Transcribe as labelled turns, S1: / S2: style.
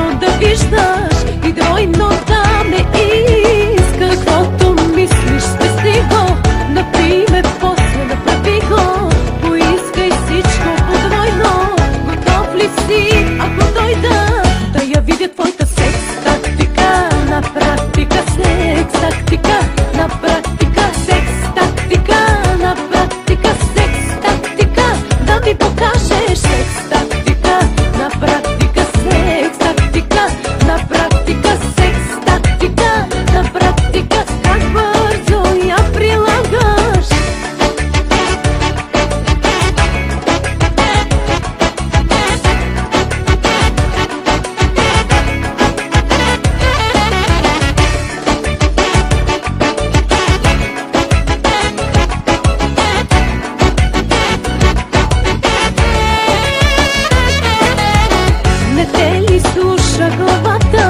S1: двойно да виждаш и двойно да ме искаш. Каквото мислиш, спести го, например, после направи го. Поискай всичко подвойно. Готов ли си, ако дойда да я видя твоята секс тактика? На практика секс тактика, на практика секс тактика, на практика секс тактика. Да ми покажеш секс тактика, на практика секс тактика, на практика секс тактика, на практика как бързо я прилагаш. Не те ли слуша главата?